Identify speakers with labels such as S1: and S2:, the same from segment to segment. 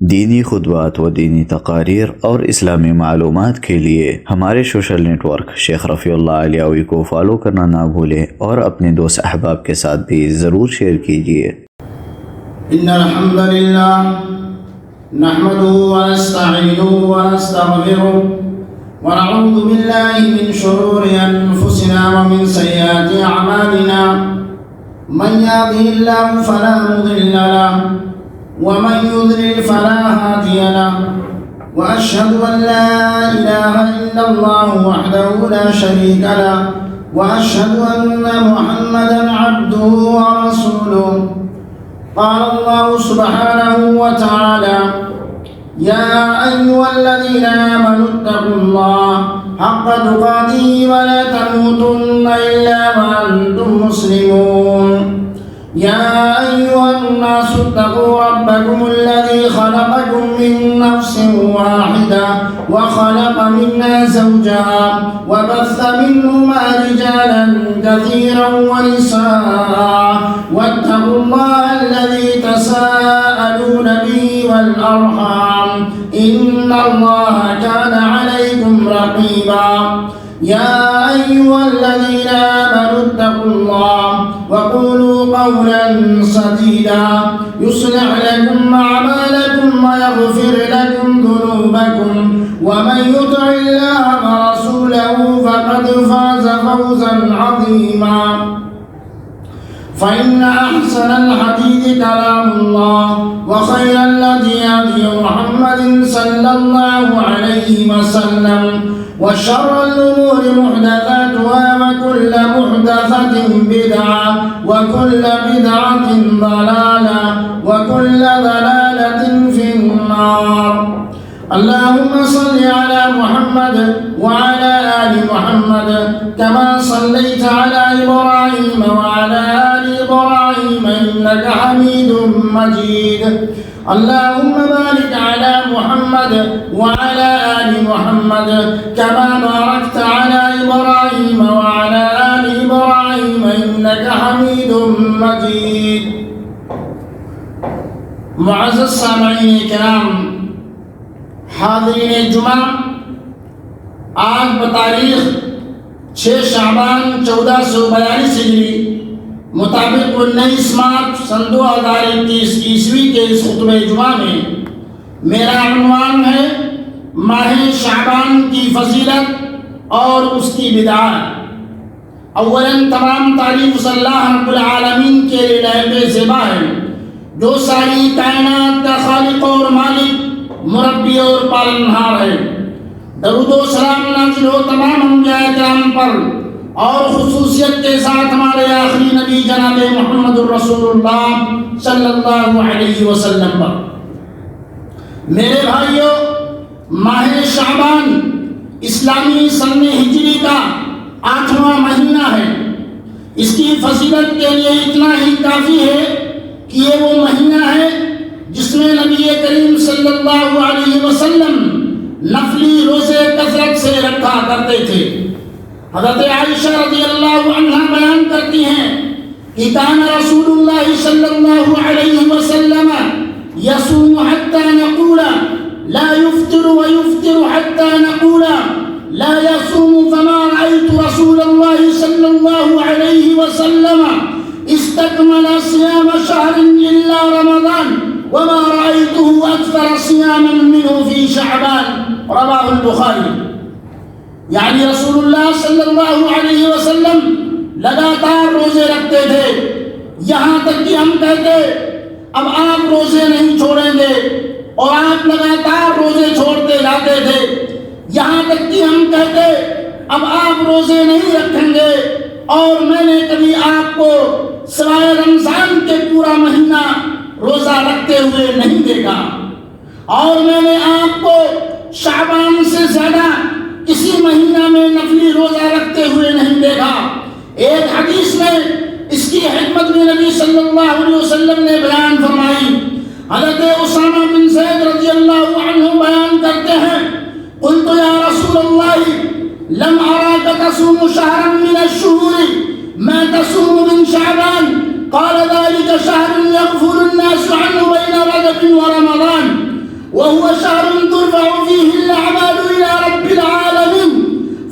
S1: دینی خطبات و دینی تقاریر اور اسلامی معلومات کے لیے ہمارے سوشل نیٹ ورک شیخ رفیع اللہ علیوی کو فالو کرنا نہ بھولیں اور اپنے دوست احباب کے ساتھ بھی ضرور شیئر کیجیے۔
S2: ان الحمد للہ نحمده ونستعینه ونستغفره ونعوذ باللہ من شرور انفسنا ومن سیئات اعمالنا من يهده الله فلا مضل له ومن يضلل فلا هادي له وأشهد أن لا إله إلا الله وحده لا شريك له وأشهد أن محمدا عبده ورسوله قال الله سبحانه وتعالى يا أيها الذين آمنوا اتقوا الله حق تقاته ولا تموتن إلا وأنتم مسلمون يا أيها الناس اتقوا ربكم الذي خلقكم من نفس واحدة وخلق منها زوجها وبث منهما رجالا كثيرا ونساء واتقوا الله الذي تساءلون به والأرحام إن الله كان عليكم رقيبا يا أيها الذين آمنوا اتقوا الله وقولوا قولا سديدا يصلح لكم أعمالكم ويغفر لكم ذنوبكم ومن يطع الله ورسوله فقد فاز فوزا عظيما فإن أحسن الحديث كلام الله وخير الهدي هدي محمد صلى الله عليه وسلم وشر الأمور محدثاتها وكل محدثة بدعة وكل بدعة ضلالة وكل ضلالة في النار اللهم صل على محمد وعلى آل محمد كما صليت على إبراهيم وعلى آل إبراهيم إنك حميد مجيد اللهم بارك على محمد وعلى آل محمد كما باركت على إبراهيم وعلى آل إبراهيم إنك حميد مجيد معزز سامعین کرام، حاضرین جمعہ، آج بتاریخ 6 شعبان 1442 ہجری مطابق 19 مارچ سن 2021 عیسوی کے اس خطبہ جمعہ میں میرا عنوان ہے ماہ شعبان کی فضیلت اور اس کی بدعات۔ اولاً تمام تعریف اللہ رب العالمین کے لائق زیبا ہے جو ساری کائنات کا خالق اور مالک، مربی اور پالنہار ہے۔ درود و سلام نازل ہو تمام انبیاء کرام پر اور خصوصیت کے ساتھ ہمارے آخری نبی جناب محمد الرسول اللہ صلی اللہ علیہ وسلم پر۔ میرے بھائیو، ماہ شعبان اسلامی سن ہجری کا 8واں مہینہ ہے۔ اس کی فضیلت کے لیے اتنا ہی کافی ہے کہ یہ وہ مہینہ ہے جس میں نبی کریم صلی اللہ علیہ وسلم نفلی روزے کثرت سے رکھا کرتے تھے۔ حضرت عائشہ رضی اللہ عنہ بیان کرتی ہیں کہ کان رسول اللہ صلی اللہ علیہ وسلم یصوم حتی نقول لا يفطر ويفطر حتى نقول لا يصوم فما رأيت رسول الله صلى الله عليه وسلم استكمل صيام شهر إلا رمضان وما رأيته أكثر صياما منه في شعبان رواه البخاری۔ یعنی رسول اللہ صلی اللہ علیہ وسلم لگاتار روزے رکھتے تھے، یہاں تک کہ ہم کہتے اب آپ روزے نہیں چھوڑیں گے، اور آپ لگاتار روزے چھوڑتے جاتے تھے، یہاں تک کہ ہم کہتے اب آپ روزے نہیں رکھیں گے، اور میں نے کبھی آپ کو سوائے رمضان کے پورا مہینہ روزہ رکھتے ہوئے نہیں دیکھا، اور میں نے آپ کو شعبان سے زیادہ کسی مہینہ میں نفلی روزہ رکھتے ہوئے نہیں دیکھا۔ ایک حدیث میں اس کی حکمت میں نبی صلی اللہ علیہ وسلم نے بیان فرمائی۔ حضرت اسامہ بن زید رضی اللہ عنہ بیان کرتے ہیں، قلت یا رسول اللہ لم اراک تصوم شہرا من الشہور ما تصوم من شعبان قال ذلك شهر يغفر الناس عنه بين رجب ورمضان وهو شهر ترفع فيه الأعمال إلى رب العالمين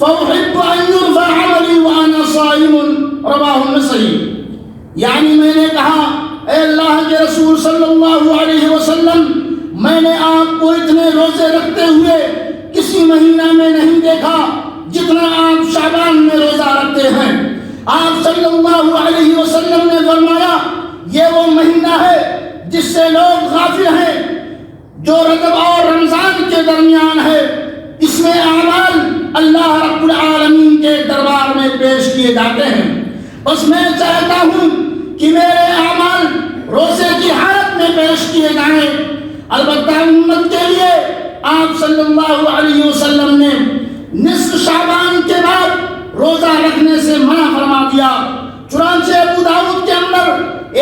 S2: فأحب أن يرفع عملي وأنا صائم رواه النسائی. یعنی میں نے کہا اے اللہ کے رسول صلی اللہ علیہ وسلم، میں نے آپ کو اتنے روزے رکھتے ہوئے کسی مہینہ میں نہیں دیکھا جتنا آپ شعبان میں روزہ رکھتے ہیں. آپ صلی اللہ علیہ وسلم نے فرمایا یہ وہ مہینہ ہے جس سے لوگ غافل ہیں، جو رجب اور رمضان کے درمیان ہے. اس میں اعمال اللہ رب العالمین کے دربار میں پیش کیے جاتے ہیں. بس میں چاہتا ہوں کہ میرے اعمال روزے کی حالت میں پیش کیے جائیں. البتہ امت کے لیے آپ صلی اللہ علیہ وسلم نے نصف شعبان کے بعد روزہ رکھنے سے منع فرما دیا. چنانچہ ابو داؤد کے اندر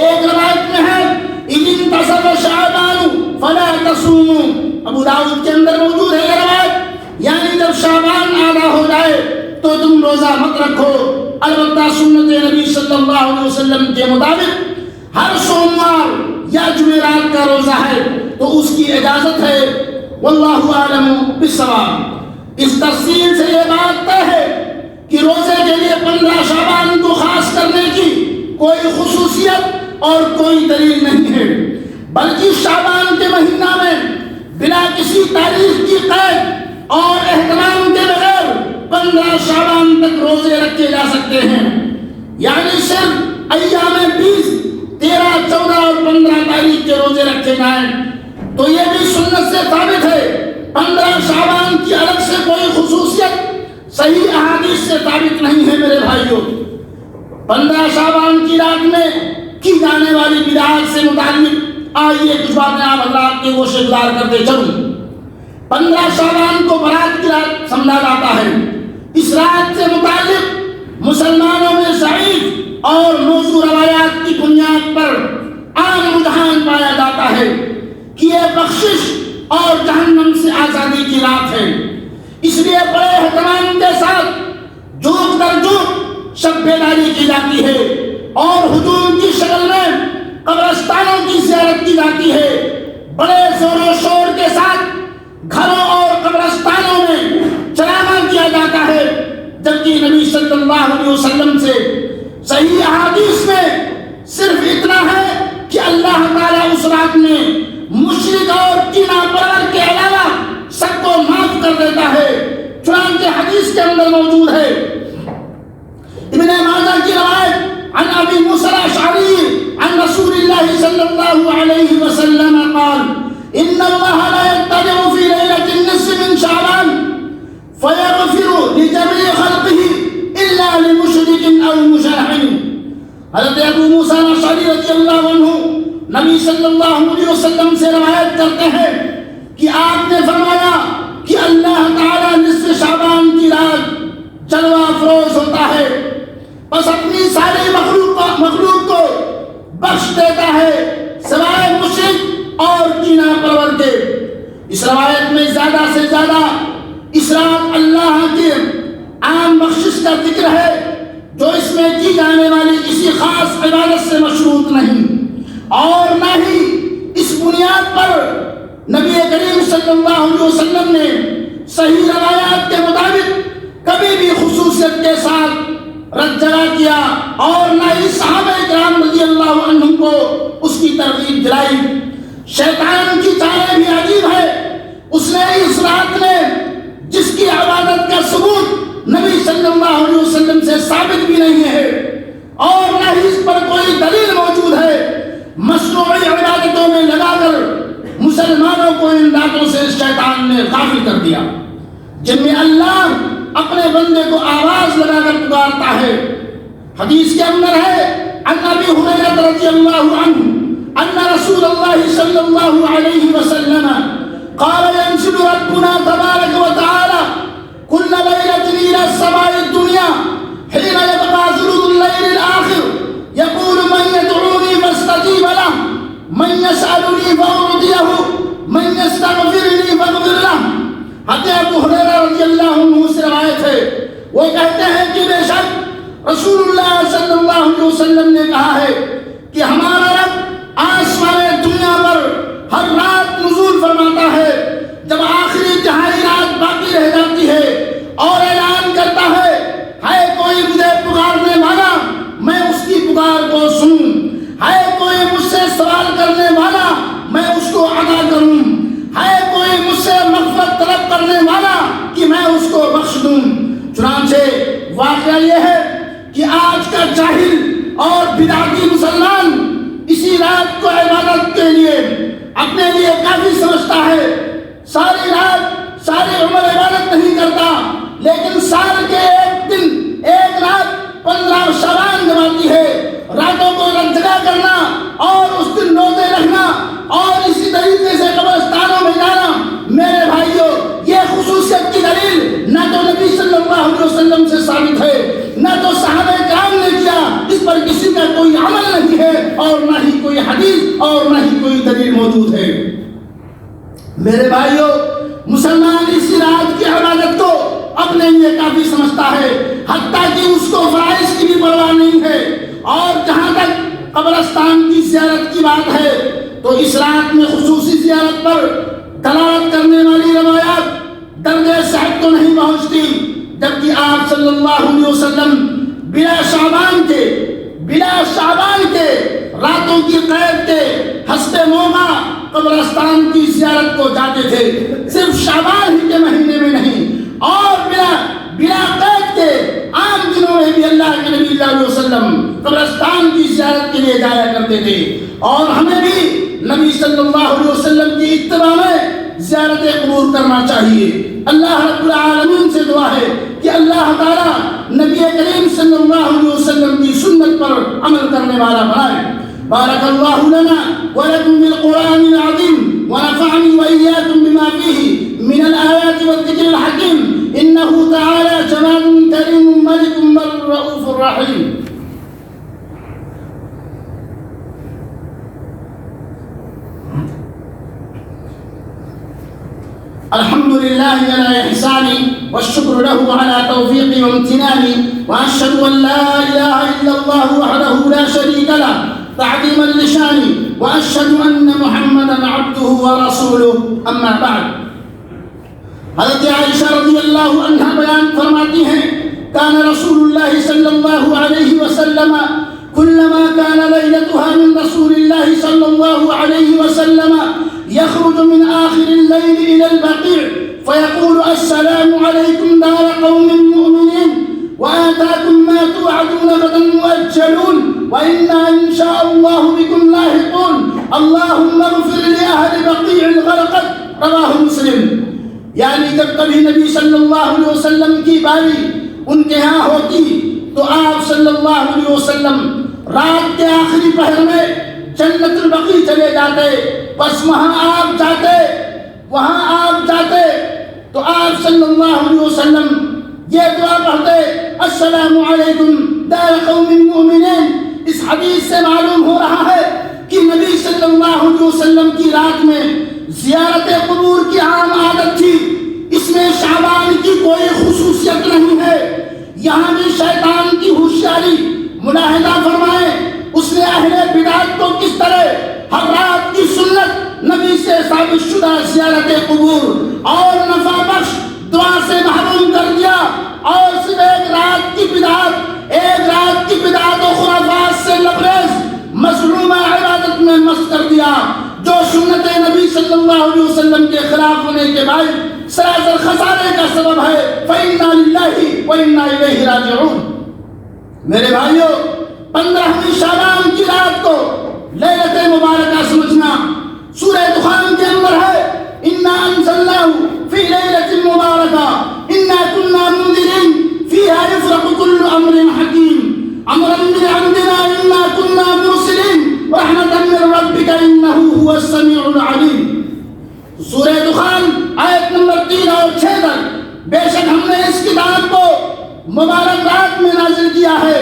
S2: ایک روایت میں ہے اِذِ انْتَصَفَ شَعْبَانُ فَلَا تَصُومُوا. ابو داؤد کے اندر موجود ہے یہ روایت، یعنی جب شعبان آدھا ہو جائے تو تم روزہ مت رکھو. البتہ سنت نبی صلی اللہ علیہ وسلم کے مطابق ہر سوموار یا جمعرات کا روزہ ہے تو اس کی اجازت ہے. واللہ اعلم بالصواب. اس تفصیل سے یہ بات طے ہے کہ روزے کے لیے 15 شعبان کو خاص کرنے کی کوئی خصوصیت اور کوئی دلیل نہیں ہے، بلکہ شعبان کے مہینہ میں بلا کسی تاریخ کی قید اور اہتمام کے بغیر 15 شعبان تک روزے رکھے جا سکتے ہیں. یعنی صرف ایام 20، 13، 14 اور 15 تاریخ کے روزے رکھے جائیں تو یہ بھی سنت سے ثابت ہے. 15 شعبان کی الگ سے کوئی خصوصیت صحیح احادیث سے ثابت نہیں ہے. میرے بھائیوں، 15 شعبان کی رات میں کی جانے والی بدعات سے متعلق آئیے کچھ باتیں آپ حضرات کے گوشے گزار کرتے چلوں. 15 شعبان کو برات کی رات سمجھا جاتا ہے. اس رات سے متعلق مسلمانوں میں ضعیف اور موضوع روایات کی بنیاد پر عام رجحان پایا جاتا ہے کہ یہ بخشش اور جہنم سے آزادی کی رات ہے. اس لیے بڑے اہتمام کے ساتھ جھوک در جھوک شب بیداری کی جاتی ہے اور ہجوم کی شکل میں قبرستانوں کی زیارت کی جاتی ہے. بڑے زور و شور کے ساتھ گھروں اور قبرستانوں میں چرامہ کیا جاتا ہے، جبکہ نبی صلی اللہ علیہ وسلم سے صحیح احادیث میں صرف اتنا ہے کہ اللہ تعالیٰ اس رات میں مشرک اور کینہ پرور کے علاوہ سب کو معاف کر دیتا ہے. چنانچہ حدیث کے اندر موجود ہے ابن ماجہ کی روایت عن ابی موسیٰ الاشعری عن رسول اللہ صلی اللہ علیہ وسلم قال ان اللہ لا يطلع في ليلة النصف من شعبان فيغفر لجميع خلقه الا لمشرك او مشاحن. حضرت ابو موسیٰ الاشعری رضی اللہ عنہ نبی صلی اللہ علیہ وسلم سے روایت کرتے ہیں کہ آپ نے فرمایا کہ اللہ تعالیٰ نصف شعبان کی رات جلوہ افروز ہوتا ہے، بس اپنی ساری مخلوق کو بخش دیتا ہے سوائے مشرک اور کینہ پرور کے. اس روایت میں زیادہ سے زیادہ اس رات اللہ کے عام بخشش کا ذکر ہے جو اس میں کی جانے والی کسی خاص عبادت سے مشروط نہیں، اور نہ ہی اس بنیاد پر نبی کریم صلی اللہ علیہ وسلم نے صحیح روایات کے مطابق کبھی بھی خصوصیت کے ساتھ رد جگہ کیا، اور نہ ہی صحابہ کرام رضی اللہ عنہم کو اس کی ترغیب دلائی. شیطان کی چالیں بھی عجیب ہے. اس نے اس رات میں جس کی عبادت کا ثبوت نبی صلی اللہ علیہ وسلم سے ثابت بھی نہیں ہے اور نہ ہی اس پر کوئی دلیل موجود ہے، مشروعی عبادتوں میں لگا کر مسلمانوں کو ان راتوں سے شیطان نے غافل کر دیا جن میں اللہ اپنے بندے کو آواز لگا کر پکارتا ہے. حدیث کے اندر ہے عن ابی ہریرہ رضی اللہ عنہ ان رسول اللہ صلی اللہ علیہ وسلم قال ينزل ربنا تبارك وتعالى كل ليلة إلى السماء الدنيا حين يبقى ثلث الليل الآخر يقول من يدعوني فاستجيب له من يسألني فأعطيه من يستغفرني فاغفر له. حضرت ابو ہریرہ رضی اللہ عنہ سے روایت ہے، وہ کہتے ہیں کہ بے شک رسول اللہ صلی اللہ علیہ وسلم نے کہا ہے کہ ہمارا رب آسمان دنیا پر ہر رات نزول فرماتا ہے کہ میں اس کو بخش دوں۔ چنانچہ واقعہ یہ ہے کہ آج کا جاہل اور بدعتی مسلمان اسی رات کو عبادت کے لیے اپنے لیے کافی سمجھتا ہے۔ ساری رات ساری عمر عبادت نہیں کرتا، لیکن سال کے ایک دن ایک رات 15 شعبان جب آتی ہے، راتوں کو جگہ کرنا اور اس دن روزے رکھنا اور اسی طریقے سے قبرستانوں میں جانا، میرے بھائیوں یہ خصوصیت کی دلیل نہ تو نبی صلی اللہ علیہ وسلم سے ثابت ہے، نہ تو صحابہ کرام نے کیا، اس پر کسی کا کوئی عمل نہیں ہے اور نہ ہی کوئی حدیث اور نہ ہی کوئی دلیل موجود ہے۔ میرے بھائیوں مسلمان اسی رات کی عبادت کو اپنے لیے کافی سمجھتا ہے، حتیٰ کہ اس کو فرائض کی بھی پرواہ نہیں ہے۔ اور جہاں تک قبرستان کی زیارت کی بات ہے تو اس رات میں خصوصی زیارت پر دلالت کرنے والی روایات درجہ صحت تو نہیں پہنچتی، جبکہ آپ صلی اللہ علیہ وسلم بلا شعبان کے راتوں کی قید کے حسب موقع قبرستان کی زیارت کو جاتے تھے، صرف شعبان ہی کے مہینے میں نہیں، اور بلا قید کے عام دنوں میں بھی اللہ کے نبی صلی اللہ علیہ وسلم قبرستان کی زیارت کے لیے جایا کرتے تھے۔ اور ہمیں بھی نبی صلی اللہ علیہ وسلم کی اتباع میں زیارت قبور کرنا چاہیے۔ اللہ رب العالمین سے دعا ہے کہ اللہ تعالیٰ نبی کریم صلی اللہ علیہ وسلم کی سنت پر عمل کرنے والا بنائے۔ بارک اللہ لنا ولکم بالقرآن العظیم ونفعني وإياكم بما فيه من الآيات والذكر الحكيم إنه تعالى جواد كريم ملك بر رؤوف رحيم۔ الحمد لله على إحسانه والشكر له على توفيقه وامتنانه، وأشهد أن لا إله إلا الله وحده لا شريك له تعظيما لشانه، وأشهد أن محمدا عبده ورسوله، أما بعد۔ حضرت عائشہ رضی اللہ عنہ بیان فرماتی ہیں كان رسول الله صلى الله عليه وسلم كلما كان ليلتها من رسول الله صلى الله عليه وسلم يخرج من آخر الليل إلى البقيع فيقول السلام عليكم دار قوم مؤمنين وآتاكم ما توعدون غدا مؤجلون وإنا إن شاء الله بكم لاحقون اللهم اغفر لأهل بقيع الغرقد، رواہ مسلم۔ یعنی جب کبھی نبی صلی اللہ علیہ وسلم کی باری ان کے ہاں ہوتی تو آپ صلی اللہ علیہ وسلم رات کے آخری پہر میں جنت البقیع چلے جاتے، بس وہاں آپ جاتے تو آپ صلی اللہ علیہ وسلم یہ دعا پڑھتے السلام علیکم دار قوم مؤمنین۔ اس حدیث سے معلوم ہو رہا ہے کہ نبی صلی اللہ علیہ وسلم کی رات میں زیارت قبور کی عام عادت تھی، اس میں شعبان کی کوئی خصوصیت نہیں ہے۔ یہاں بھی شیطان کی ہوشیاری ملاحظہ فرمائیں، اس نے اہل بدعت کو کس طرح ہر رات کی سنت نبی سے ثابت شدہ زیارت قبور اور نفع بخش دعا سے محروم کر دیا، اور صرف ایک رات کی بدعت و خرافات سے لبریز مظلومہ عبادت میں مست کر دیا، جو سنت نبی صلی اللہ علیہ وسلم کے خلاف ہونے کے بعد سراسر خسارے کا سبب ہے۔ فَإِنَّا لِلَّهِ وَإِنَّا إِلَيْهِ رَاجِعُونَ۔ میرے بھائیوں 15ویں شعبان کی رات کو لیلت مبارکہ سمجھنا سورہ دخان کے اندر ہے إِنَّا أَنزَلْنَاهُ فِي لَيْلَةٍ مُبَارَكَةٍ إِنَّا كُنَّا مُنذِرِينَ فِيهَا يُفْرَقُ كُلُّ أَمْرٍ حَكِيمٍ أَمْرًا مِنْ عِنْدِنَا إِنَّا كُنَّا مُرْسِلِينَ رحمة من ربك إنه هو السميع العليم۔ سورہ دخان آیت نمبر 3 اور 6 تک بے شک ہم نے اس کتاب کو مبارک رات میں نازل کیا ہے،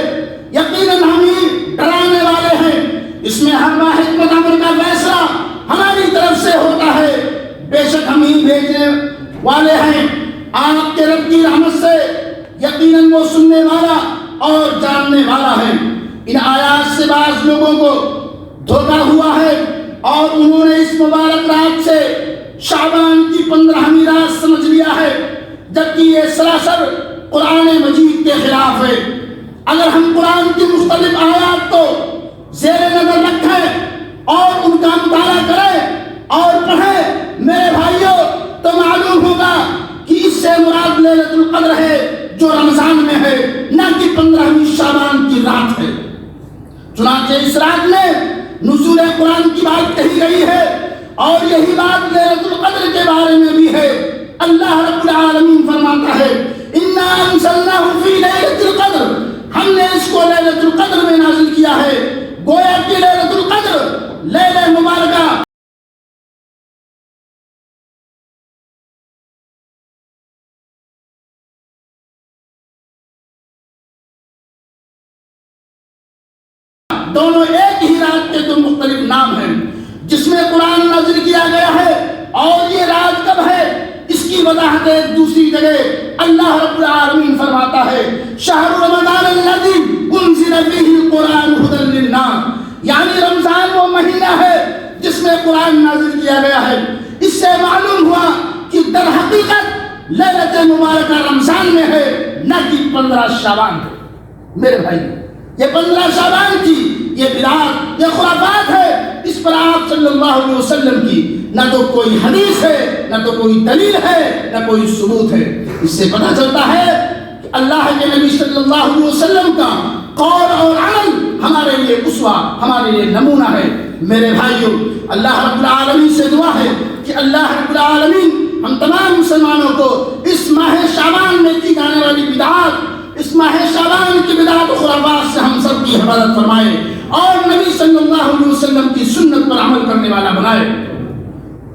S2: یقیناً ہم ہی ڈرانے والے ہیں، اس میں ہر حکمت امر کا فیصلہ ہماری طرف سے ہوتا ہے، بے شک ہم ہی بھیجنے والے ہیں آپ کے رب کی رحمت سے، یقیناً وہ سننے والا اور جاننے والا ہے۔ ان آیات سے بعض لوگوں کو دھوکہ ہوا ہے اور انہوں نے اس مبارک رات سے شعبان کی 15ویں رات سمجھ لیا ہے، جبکہ یہ سراسر قرآن مجید کے خلاف ہے۔ اگر ہم قرآن کی مختلف آیات کو زیر نظر رکھیں اور ان کا مطالعہ کریں اور پڑھیں میرے بھائیوں، تو معلوم ہوگا کہ اس سے مراد چنانچہ اس رات میں نزول قرآن کی بات کہی گئی ہے، اور یہی بات لیلۃ القدر کے بارے میں بھی ہے۔ اللہ رب العالمین فرماتا ہے انا انزلناہ فی لیلۃ القدر، ہم نے اس کو لیلۃ القدر میں نازل کیا ہے۔ گویا کہ لیلۃ القدر لیلہ مبارکہ دونوں ایک ہی رات کے دو مختلف نام ہیں جس میں قرآن نازل کیا گیا ہے، اور یہ رات کب ہے اس کی وضاحت ایک دوسری جگہ اللہ رب العالمین فرماتا ہے شہر رمضان الذی انزل فیہ القرآن ھدی للناس، یعنی رمضان وہ مہینہ ہے جس میں قرآن نازل کیا گیا ہے۔ اس سے معلوم ہوا کہ در حقیقت لیلۃ مبارکہ رمضان میں ہے، نہ کہ 15 شعبان ہے۔ میرے بھائی، یہ 15 شعبان کی یہ بدعت، یہ خرافات ہے، اس پر آپ صلی اللہ علیہ وسلم کی نہ تو کوئی حدیث ہے، نہ تو کوئی دلیل ہے، نہ کوئی ثبوت ہے۔ اس سے پتہ چلتا ہے کہ اللہ کے نبی صلی اللہ علیہ وسلم کا قول اور عمل ہمارے لیے اسوہ، ہمارے لیے نمونہ ہے۔ میرے بھائیوں، اللہ رب العالمین سے دعا ہے کہ اللہ رب العالمین ہم تمام مسلمانوں کو اس ماہ شعبان میں کی جانے والی بدعات، اس ماہ شعبان کی بدعات و خرافات سے ہم سب کی حفاظت فرمائے، اور نبی صلی اللہ علیہ وسلم کی سنت پر عمل کرنے والا بنائے۔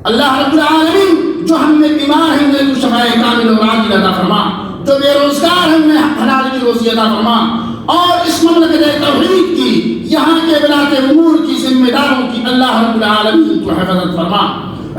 S2: اللہ رب العالمین جو ہم میں بیمار ہیں انہیں شفاء کامل اور عاجل عطا فرما، جو بے روزگار ہیں انہیں حلال کی روزی عطا فرما، اور اس مملکت توحید کی، یہاں کے ولاۃ امور کی ذمہ داروں کی اللہ رب العالمین کو حفاظت فرما۔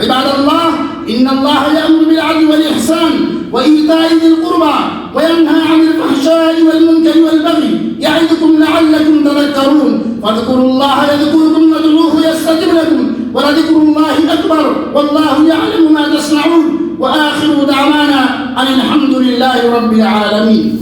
S2: عباد اللہ، ان اللہ یأمر بالعدل والإحسان وإیتاء ذی القربى وینہی عن الفحشاء والمنکر والبغی یعظکم لعلکم تذکرون فاذکروا اللہ یذکرکم وادعوہ یستجب لکم ولذکر اللہ اکبر واللہ یعلم ما تصنعون وآخر دعوانا ان الحمد للہ رب العالمین۔